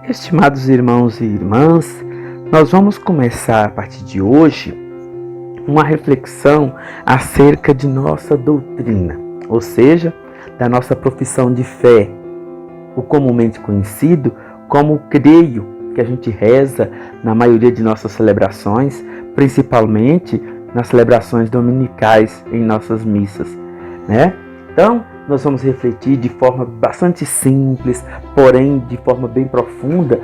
Estimados irmãos e irmãs, nós vamos começar a partir de hoje uma reflexão acerca de nossa doutrina, ou seja, da nossa profissão de fé, o comumente conhecido como o creio, que a gente reza na maioria de nossas celebrações, principalmente nas celebrações dominicais em nossas missas, né? Então, nós vamos refletir de forma bastante simples, porém de forma bem profunda,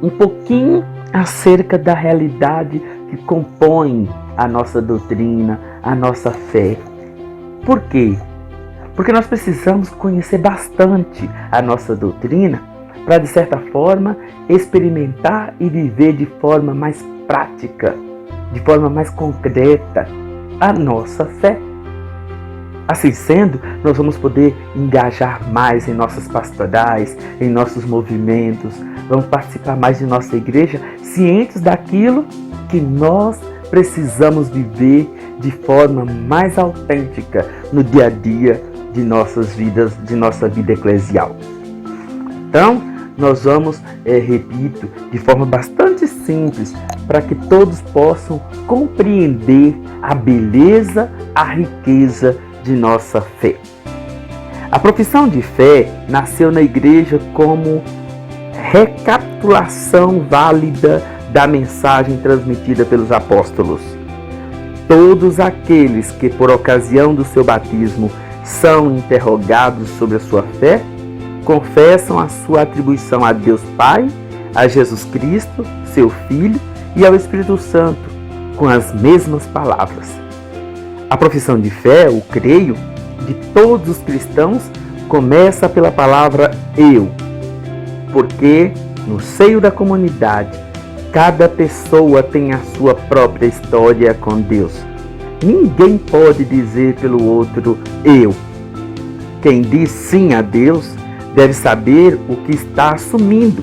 um pouquinho acerca da realidade que compõe a nossa doutrina, a nossa fé. Por quê? Porque nós precisamos conhecer bastante a nossa doutrina para, de certa forma, experimentar e viver de forma mais prática, de forma mais concreta, a nossa fé. Assim sendo, nós vamos poder engajar mais em nossas pastorais, em nossos movimentos, vamos participar mais de nossa igreja, cientes daquilo que nós precisamos viver de forma mais autêntica no dia a dia de nossas vidas, de nossa vida eclesial. Então, nós vamos, repito, de forma bastante simples, para que todos possam compreender a beleza, a riqueza de nossa fé. A profissão de fé nasceu na igreja como recapitulação válida da mensagem transmitida pelos apóstolos. Todos aqueles que, por ocasião do seu batismo, são interrogados sobre a sua fé, confessam a sua atribuição a Deus Pai, a Jesus Cristo, seu Filho, e ao Espírito Santo, com as mesmas palavras. A profissão de fé, o creio, de todos os cristãos, começa pela palavra eu, porque no seio da comunidade, cada pessoa tem a sua própria história com Deus. Ninguém pode dizer pelo outro eu. Quem diz sim a Deus deve saber o que está assumindo.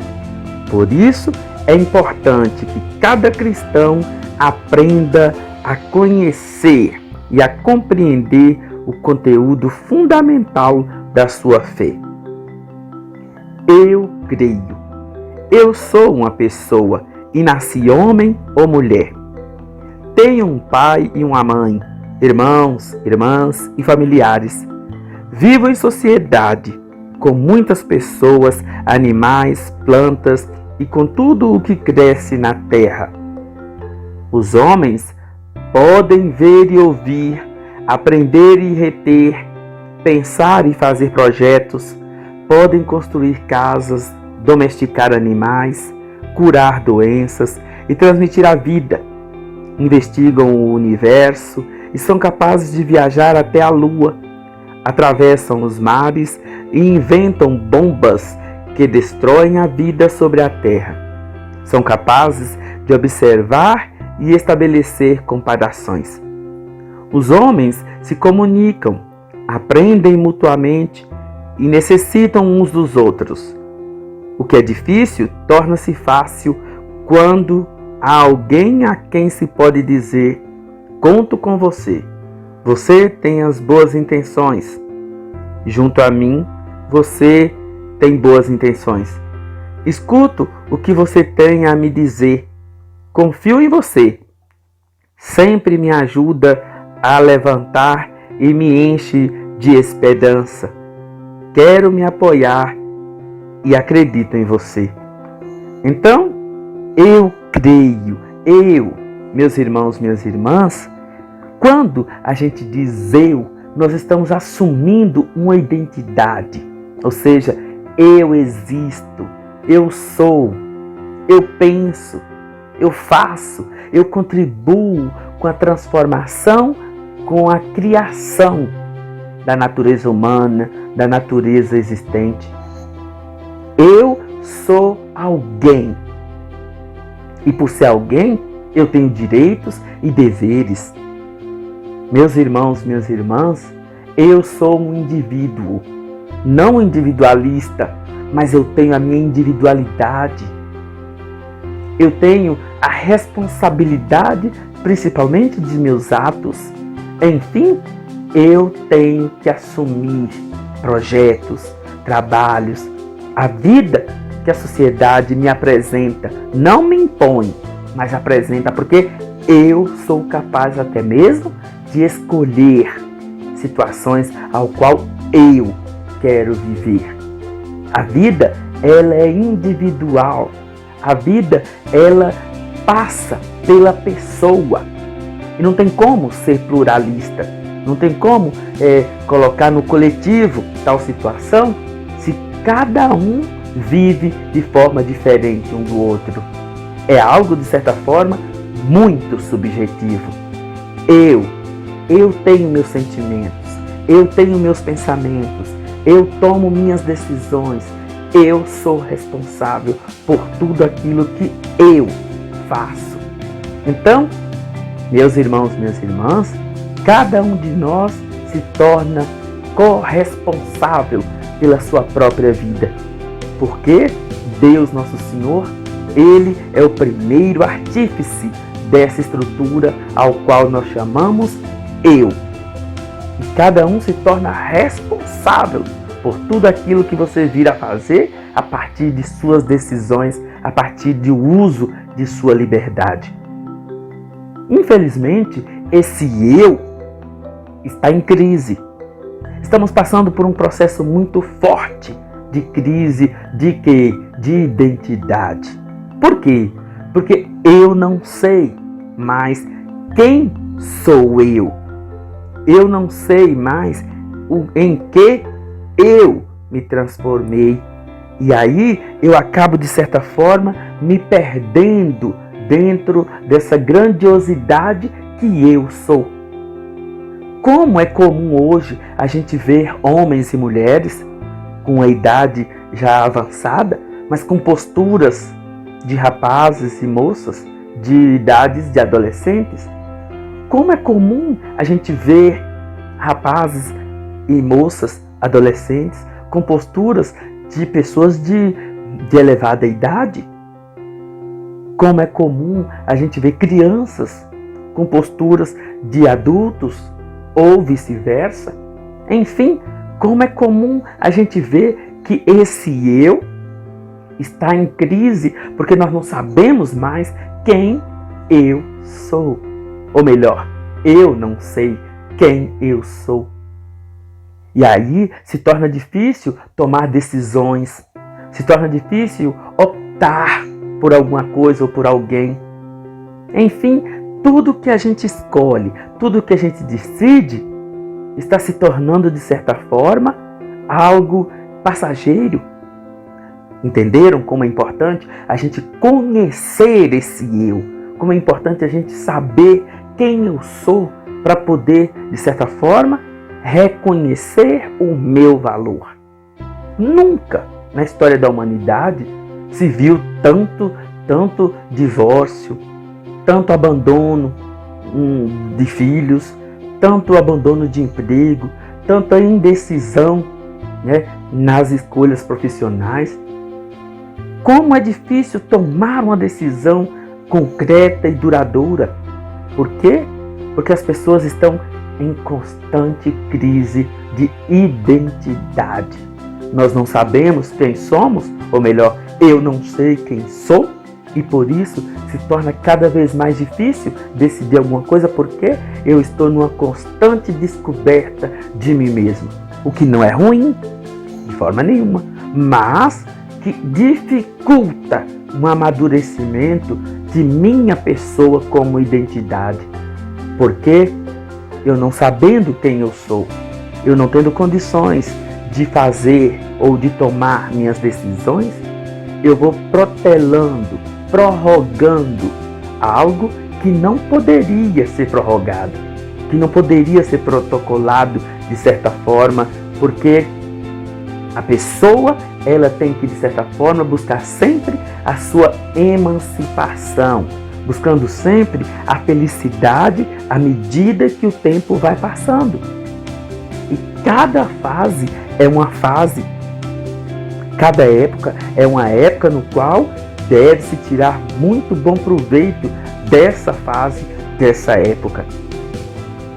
Por isso, é importante que cada cristão aprenda a conhecer e a compreender o conteúdo fundamental da sua fé. Eu creio. Eu sou uma pessoa e nasci homem ou mulher. Tenho um pai e uma mãe, irmãos, irmãs e familiares. Vivo em sociedade com muitas pessoas, animais, plantas e com tudo o que cresce na terra. Os homens podem ver e ouvir, aprender e reter, pensar e fazer projetos, podem construir casas, domesticar animais, curar doenças e transmitir a vida. Investigam o universo e são capazes de viajar até a Lua, atravessam os mares e inventam bombas que destroem a vida sobre a Terra. São capazes de observar e estabelecer comparações. Os homens se comunicam, aprendem mutuamente e necessitam uns dos outros. O que é difícil torna-se fácil quando há alguém a quem se pode dizer: conto com você. Você tem as boas intenções. Junto a mim, você tem boas intenções. Escuto o que você tem a me dizer. Confio em você. Sempre me ajuda a levantar e me enche de esperança. Quero me apoiar e acredito em você. Então, eu creio. Meus irmãos, minhas irmãs, quando a gente diz eu, nós estamos assumindo uma identidade. Ou seja, eu existo, eu sou, eu penso, eu faço, eu contribuo com a transformação, com a criação da natureza humana, da natureza existente. Eu sou alguém. E por ser alguém, eu tenho direitos e deveres. Meus irmãos, minhas irmãs, eu sou um indivíduo, não individualista, mas eu tenho a minha individualidade. Eu tenho a responsabilidade, principalmente de meus atos. Enfim, eu tenho que assumir projetos, trabalhos, a vida que a sociedade me apresenta. Não me impõe, mas apresenta, porque eu sou capaz até mesmo de escolher situações ao qual eu quero viver. A vida, ela é individual. A vida, ela passa pela pessoa. E não tem como ser pluralista. Não tem como colocar no coletivo tal situação se cada um vive de forma diferente um do outro. É algo, de certa forma, muito subjetivo. Eu tenho meus sentimentos, eu tenho meus pensamentos, eu tomo minhas decisões, eu sou responsável por tudo aquilo que eu faço. Então, meus irmãos, minhas irmãs, cada um de nós se torna corresponsável pela sua própria vida. Porque Deus, nosso Senhor, Ele é o primeiro artífice dessa estrutura ao qual nós chamamos eu. E cada um se torna responsável por tudo aquilo que você vir a fazer a partir de suas decisões, a partir do uso de sua liberdade. Infelizmente, esse eu está em crise. Estamos passando por um processo muito forte de crise de quê? De identidade. Por quê? Porque eu não sei mais quem sou eu. Eu não sei mais em que eu me transformei. E aí eu acabo, de certa forma, me perdendo dentro dessa grandiosidade que eu sou. Como é comum hoje a gente ver homens e mulheres com a idade já avançada, mas com posturas de rapazes e moças de idades de adolescentes. Como é comum a gente ver rapazes e moças adolescentes com posturas de pessoas de elevada idade. Como é comum a gente ver crianças com posturas de adultos ou vice-versa. Enfim, como é comum a gente ver que esse eu está em crise porque nós não sabemos mais quem eu sou. Ou melhor, eu não sei quem eu sou. E aí se torna difícil tomar decisões, se torna difícil optar por alguma coisa ou por alguém. Enfim, tudo que a gente escolhe, tudo que a gente decide, está se tornando, de certa forma, algo passageiro. Entenderam como é importante a gente conhecer esse eu? Como é importante a gente saber quem eu sou para poder, de certa forma, reconhecer o meu valor. Nunca na história da humanidade se viu tanto divórcio, tanto abandono de filhos, tanto abandono de emprego, tanta indecisão, nas escolhas profissionais. Como é difícil tomar uma decisão concreta e duradoura. Por quê? Porque as pessoas estão em constante crise de identidade. Nós não sabemos quem somos, ou melhor, eu não sei quem sou, e por isso se torna cada vez mais difícil decidir alguma coisa, porque eu estou numa constante descoberta de mim mesmo. O que não é ruim, de forma nenhuma, mas que dificulta um amadurecimento de minha pessoa como identidade. Porque eu não sabendo quem eu sou, eu não tendo condições de fazer ou de tomar minhas decisões, eu vou protelando, prorrogando algo que não poderia ser prorrogado, que não poderia ser protocolado de certa forma, porque a pessoa, ela tem que, de certa forma, buscar sempre a sua emancipação, buscando sempre a felicidade à medida que o tempo vai passando. E cada fase é uma fase, cada época é uma época no qual deve-se tirar muito bom proveito dessa fase, dessa época.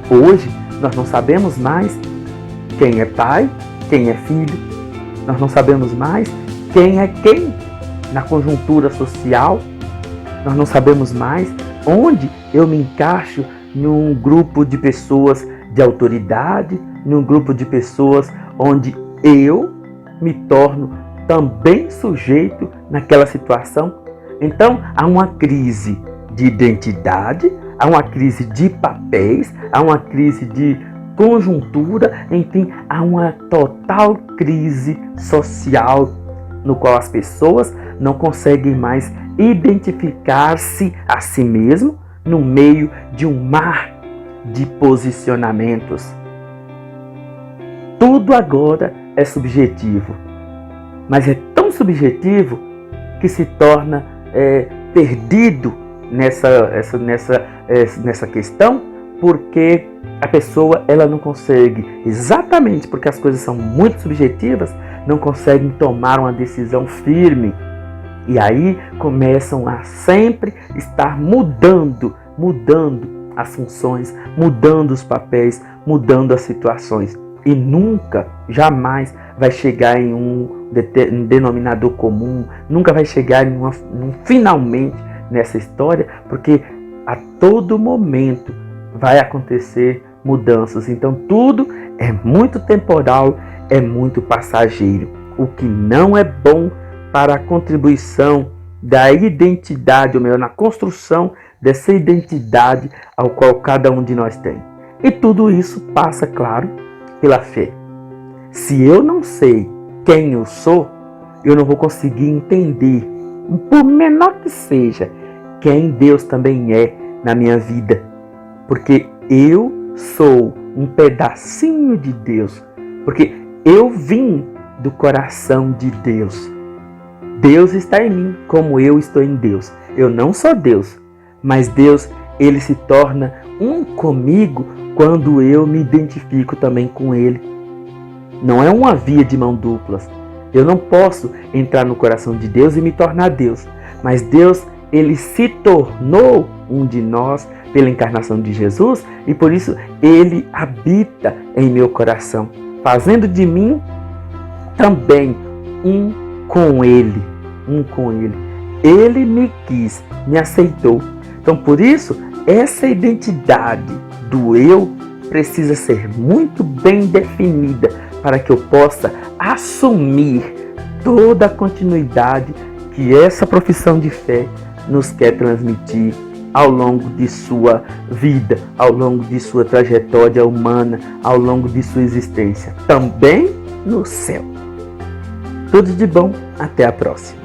Hoje, nós não sabemos mais quem é pai, quem é filho. Nós não sabemos mais quem é quem na conjuntura social. Nós não sabemos mais onde eu me encaixo num grupo de pessoas de autoridade, num grupo de pessoas onde eu me torno também sujeito naquela situação. Então, há uma crise de identidade, há uma crise de papéis, há uma crise de conjuntura, enfim, há uma total crise social no qual as pessoas não conseguem mais identificar-se a si mesmo no meio de um mar de posicionamentos. Tudo agora é subjetivo, mas é tão subjetivo que se torna perdido nessa questão, porque a pessoa ela não consegue, exatamente porque as coisas são muito subjetivas, não conseguem tomar uma decisão firme. E aí começam a sempre estar mudando as funções, mudando os papéis, mudando as situações. E nunca, jamais vai chegar em um denominador comum, nunca vai chegar em finalmente nessa história, porque a todo momento vai acontecer mudanças. Então tudo é muito temporal, é muito passageiro, o que não é bom para a contribuição da identidade, ou melhor, na construção dessa identidade ao qual cada um de nós tem. E tudo isso passa, claro, pela fé. Se eu não sei quem eu sou, eu não vou conseguir entender, por menor que seja, quem Deus também é na minha vida. Porque eu sou um pedacinho de Deus. Porque eu vim do coração de Deus. Deus está em mim como eu estou em Deus. Eu não sou Deus, mas Deus, ele se torna um comigo quando eu me identifico também com Ele. Não é uma via de mão duplas. Eu não posso entrar no coração de Deus e me tornar Deus. Mas Deus, ele se tornou um de nós pela encarnação de Jesus e por isso ele habita em meu coração, fazendo de mim também um com Ele. Ele me quis, me aceitou. Então, por isso, essa identidade do eu precisa ser muito bem definida para que eu possa assumir toda a continuidade que essa profissão de fé nos quer transmitir ao longo de sua vida, ao longo de sua trajetória humana, ao longo de sua existência, também no céu. Tudo de bom, até a próxima.